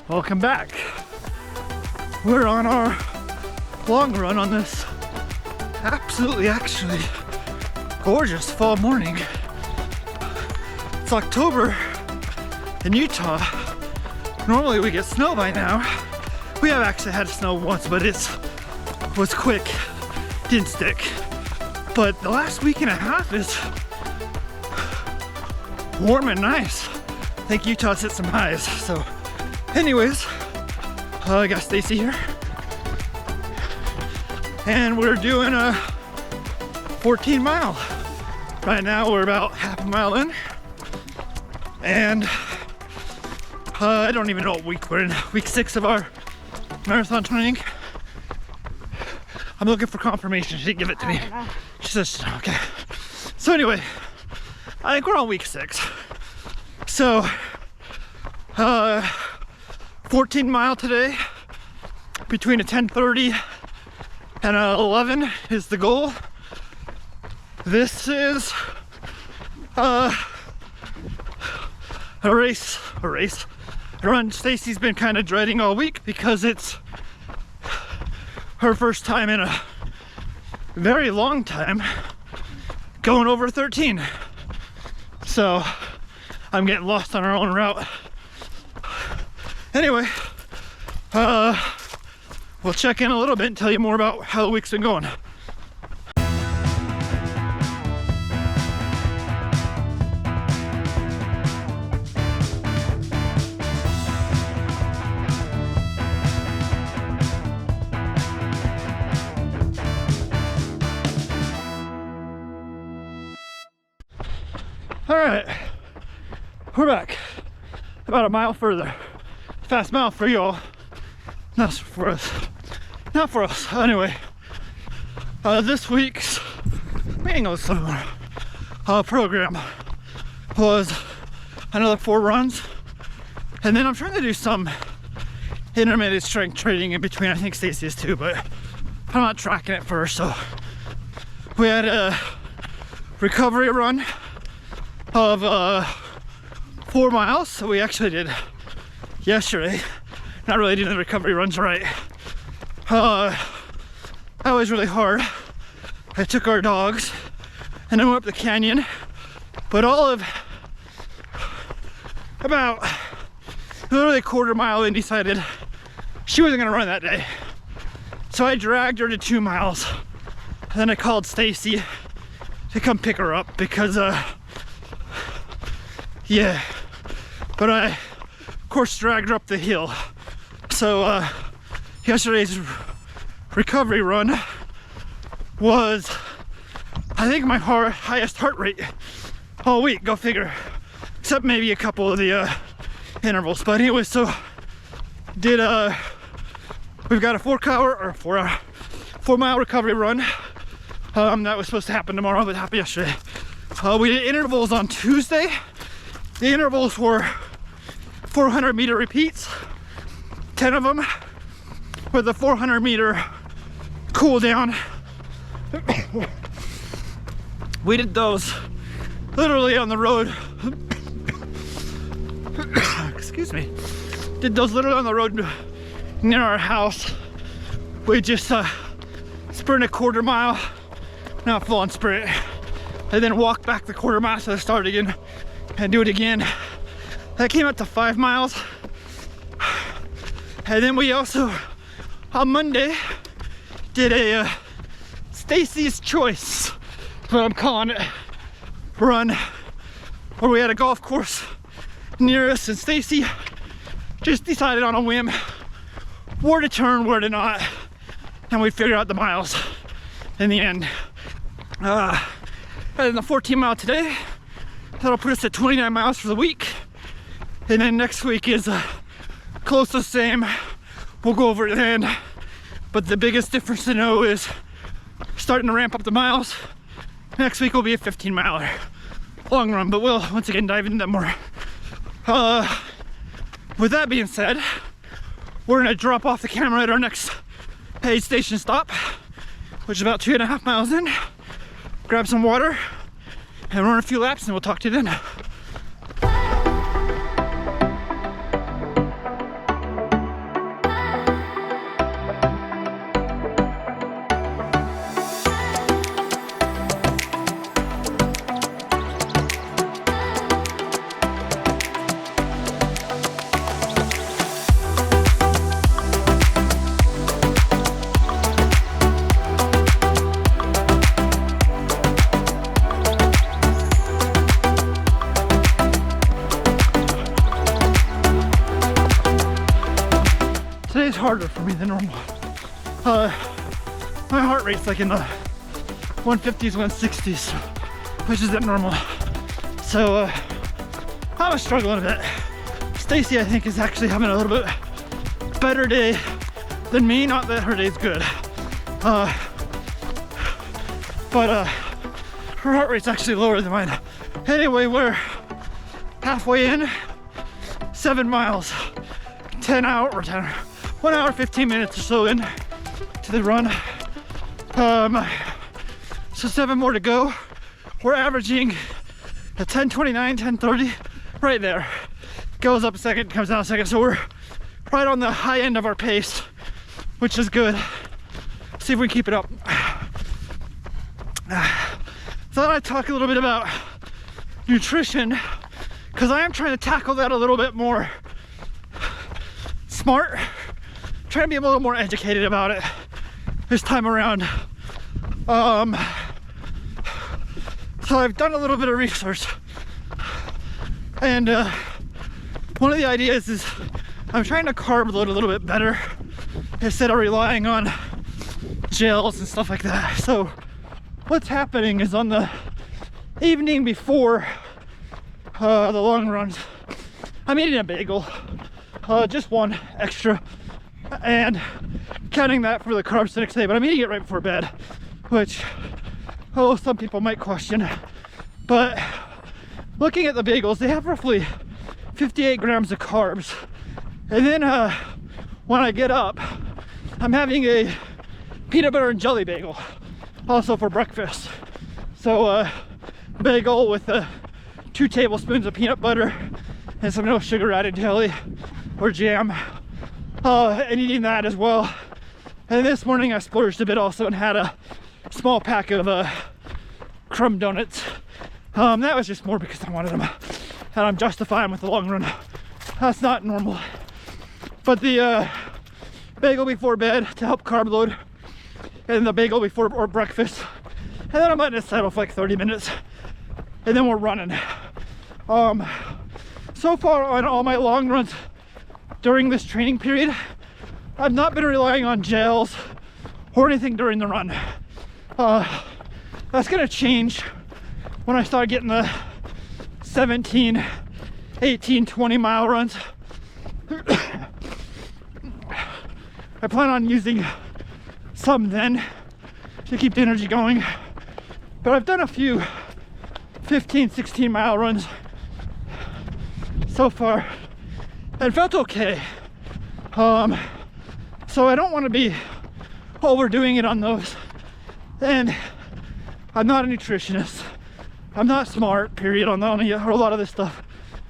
Welcome back. We're on our long run on this actually gorgeous fall morning. It's October in Utah. Normally we get snow by now. We have actually had snow once, but it was quick, didn't stick. But the last week and a half is warm and nice. I think Utah's hit some highs. So anyways, I got Stacie here. And we're doing a 14 mile. Right now we're about half a mile in. And I don't even know what week we're in. Week 6 of our marathon training. I'm looking for confirmation. She didn't give it to me. She says, okay. So anyway, I think we're on week 6. So, 14 mile today. Between a 10:30 and a 11 is the goal. This is a run Stacie's been kind of dreading all week because it's her first time in a very long time going over 13. So I'm getting lost on our own route. Anyway, we'll check in a little bit and tell you more about how the week's been going. All right, we're back about a mile further. Fast mile for y'all, not for us. Not for us. Anyway, this week's program was another 4 runs, and then I'm trying to do some intermittent strength training in between. I think Stacie is too, but I'm not tracking it first. So we had a recovery run of 4 miles. So we actually did yesterday. Not really doing the recovery runs right. That was really hard. I took our dogs and then went up the canyon, but all of about literally a quarter mile in decided she wasn't gonna run that day. So I dragged her to 2 miles. And then I called Stacie to come pick her up because yeah, but I of course dragged her up the hill. So yesterday's recovery run was, I think, my highest heart rate all week. Go figure. Except maybe a couple of the intervals. But anyway, so we've got a 4 mile recovery run. That was supposed to happen tomorrow, but happened yesterday. We did intervals on Tuesday. The intervals were 400 meter repeats, 10 of them with a 400 meter cool down. We did those literally on the road. Excuse me. Did those literally on the road near our house. We just sprint a quarter mile, not full on sprint, and then walk back the quarter mile to the start again and do it again. That came up to 5 miles. And then we also on Monday did a Stacie's Choice, what I'm calling it, run, where we had a golf course near us and Stacie just decided on a whim where to turn, where to not, and we figured out the miles in the end. And then the 14 mile today, that'll put us at 29 miles for the week. And then next week is close to the same. We'll go over it then. But the biggest difference to know is starting to ramp up the miles. Next week will be a 15 miler. Long run, but we'll once again dive into that more. With that being said, we're gonna drop off the camera at our next aid station stop, which is about 2.5 miles in. Grab some water and run a few laps, and we'll talk to you then. today's harder for me than normal. My heart rate's like in the 150s, 160s, which isn't normal. So I'm struggling a bit. Stacie, I think, is actually having a little bit better day than me. Not that her day's good, but her heart rate's actually lower than mine. Anyway, we're halfway in, 7 miles, 1 hour, 15 minutes or so in to the run. So 7 more to go. We're averaging a 10:29, 10:30, right there. Goes up a second, comes down a second. So we're right on the high end of our pace, which is good. See if we can keep it up. Thought I'd talk a little bit about nutrition, because I am trying to tackle that a little bit more smart, trying to be a little more educated about it this time around. So I've done a little bit of research, and one of the ideas is I'm trying to carb load a little bit better instead of relying on gels and stuff like that. So what's happening is on the evening before the long runs, I'm eating a bagel, just one extra, and counting that for the carbs the next day, but I'm eating it right before bed, which, some people might question. But looking at the bagels, they have roughly 58 grams of carbs. And then when I get up, I'm having a peanut butter and jelly bagel, also for breakfast. So bagel with 2 tablespoons of peanut butter and some no sugar added jelly or jam, and eating that as well. And this morning I splurged a bit also and had a small pack of crumb donuts. That was just more because I wanted them, and I'm justifying with the long run. That's not normal. But the bagel before bed to help carb load, and the bagel before or breakfast, and then I'm letting it settle for like 30 minutes, and then we're running. So far on all my long runs during this training period, I've not been relying on gels or anything during the run. That's gonna change when I start getting the 17, 18, 20 mile runs. I plan on using some then to keep the energy going, but I've done a few 15, 16 mile runs so far and felt okay. So I don't want to be overdoing it on those. And I'm not a nutritionist. I'm not smart, period, on a lot of this stuff.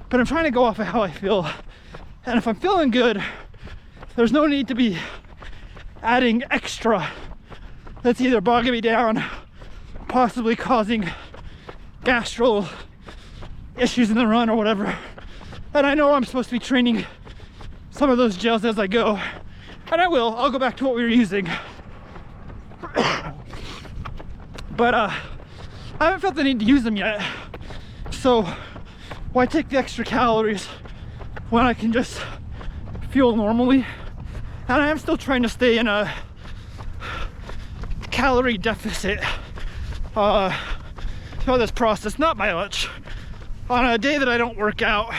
But I'm trying to go off of how I feel. And if I'm feeling good, there's no need to be adding extra that's either bogging me down, possibly causing gastro issues in the run or whatever. And I know I'm supposed to be training some of those gels as I go. And I will. I'll go back to what we were using. But I haven't felt the need to use them yet. So why take the extra calories when I can just fuel normally? And I am still trying to stay in a calorie deficit throughout this process. Not by much. On a day that I don't work out,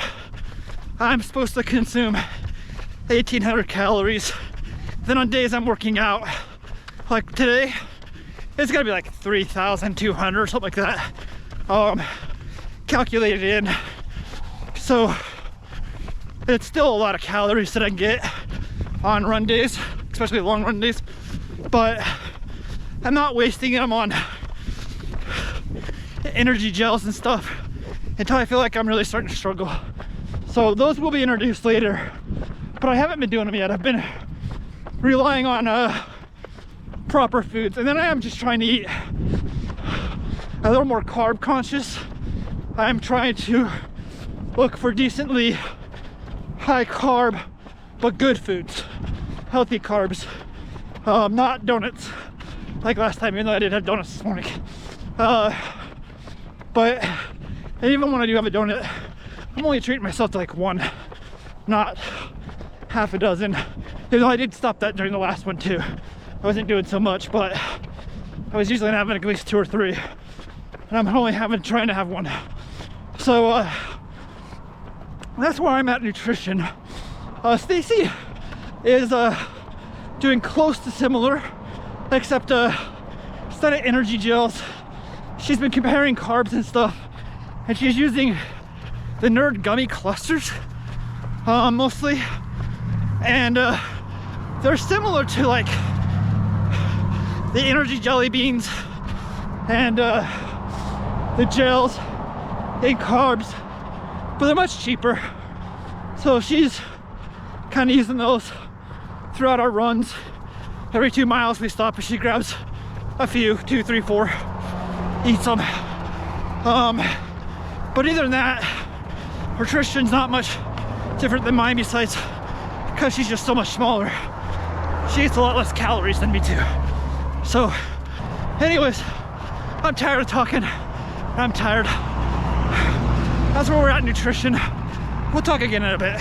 I'm supposed to consume 1,800 calories. Then on days I'm working out, like today, it's gonna be like 3,200 or something like that, calculated in. So it's still a lot of calories that I can get on run days, especially long run days, but I'm not wasting them on energy gels and stuff until I feel like I'm really starting to struggle. So those will be introduced later, but I haven't been doing them yet. I've been relying on proper foods, and then I am just trying to eat a little more carb conscious. I'm trying to look for decently high carb but good foods, healthy carbs, not donuts like last time, even though I did have donuts this morning. But even when I do have a donut, I'm only treating myself to like one, not half a dozen. Even though I did stop that during the last one too. I wasn't doing so much, but I was usually having at least 2 or 3. And I'm only trying to have 1. So that's where I'm at nutrition. Stacie is doing close to similar, except instead of energy gels, she's been comparing carbs and stuff, and she's using the Nerd gummy clusters mostly, and they're similar to like the energy jelly beans and the gels in carbs, but they're much cheaper. So she's kind of using those throughout our runs. Every 2 miles we stop and she grabs a few, 2, 3, 4, eats them. But other than that, her nutrition's not much different than mine, besides because she's just so much smaller. She eats a lot less calories than me too. So anyways, I'm tired of talking. I'm tired. That's where we're at in nutrition. We'll talk again in a bit.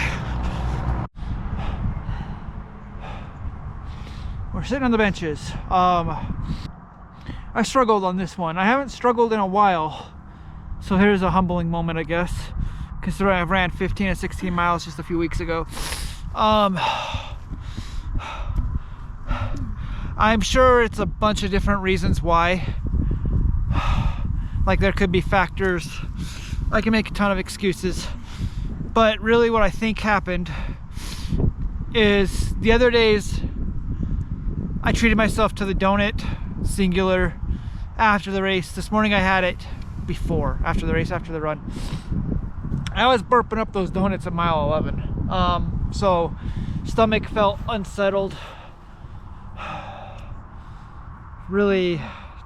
We're sitting on the benches. I struggled on this one. I haven't struggled in a while. So here's a humbling moment, I guess, considering I ran 15 and 16 miles just a few weeks ago. I'm sure it's a bunch of different reasons why. Like, there could be factors. I can make a ton of excuses. But really what I think happened is the other days I treated myself to the donut, singular, after the race. This morning I had it before, after the race, after the run. I was burping up those donuts at mile 11. So stomach felt unsettled, really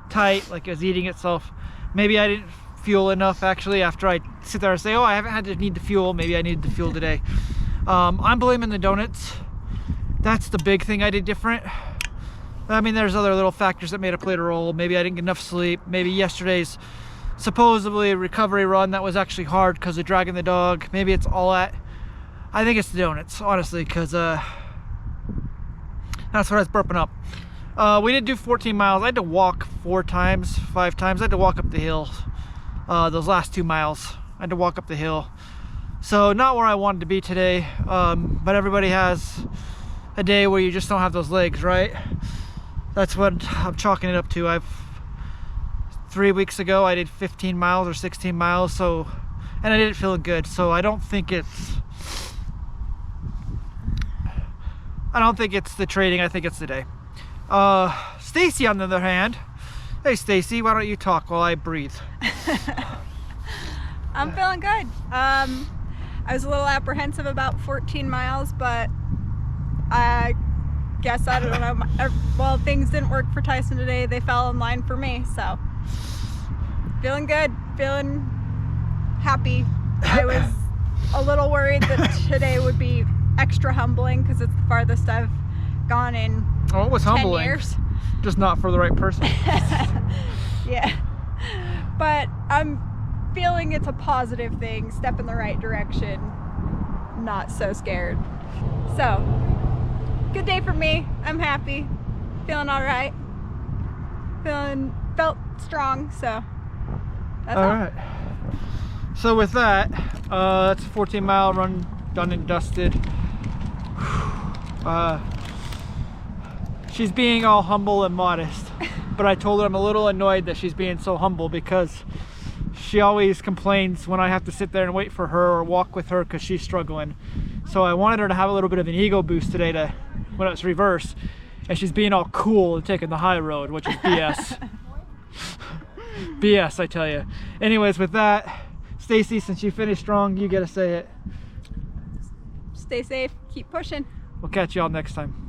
tight, like it was eating itself. Maybe I didn't fuel enough actually after I sit there and say, oh, I haven't had to need to fuel. Maybe I needed to fuel today. I'm blaming the donuts. That's the big thing I did different. I mean, there's other little factors that made a play a role. Maybe I didn't get enough sleep. Maybe yesterday's supposedly recovery run that was actually hard because of dragging the dog. Maybe it's all that. I think it's the donuts, honestly, because that's what I was burping up. We did do 14 miles. I had to walk 5 times. I had to walk up the hill. Those last 2 miles, I had to walk up the hill. So not where I wanted to be today, but everybody has a day where you just don't have those legs, right? That's what I'm chalking it up to. 3 weeks ago I did 15 miles or 16 miles, so, and I didn't feel good. So I don't think it's the training. I think it's the day. Stacie, on the other hand, hey Stacie, why don't you talk while I breathe? I'm feeling good. I was a little apprehensive about 14 miles, but I guess, I don't know, well, things didn't work for Tyson today. They fell in line for me, so feeling good, feeling happy. I was a little worried that today would be extra humbling because it's the farthest I've gone in 10 was humbling. Years. Just not for the right person. Yeah, but I'm feeling it's a positive thing, step in the right direction, not so scared. So good day for me. I'm happy, feeling all right, felt strong, so that's all right. So with that, that's a 14-mile run done and dusted. She's being all humble and modest, but I told her I'm a little annoyed that she's being so humble because she always complains when I have to sit there and wait for her or walk with her because she's struggling. So I wanted her to have a little bit of an ego boost today when it's reverse, and she's being all cool and taking the high road, which is BS. BS, I tell you. Anyways, with that, Stacie, since you finished strong, you gotta say it. Stay safe, keep pushing. We'll catch y'all next time.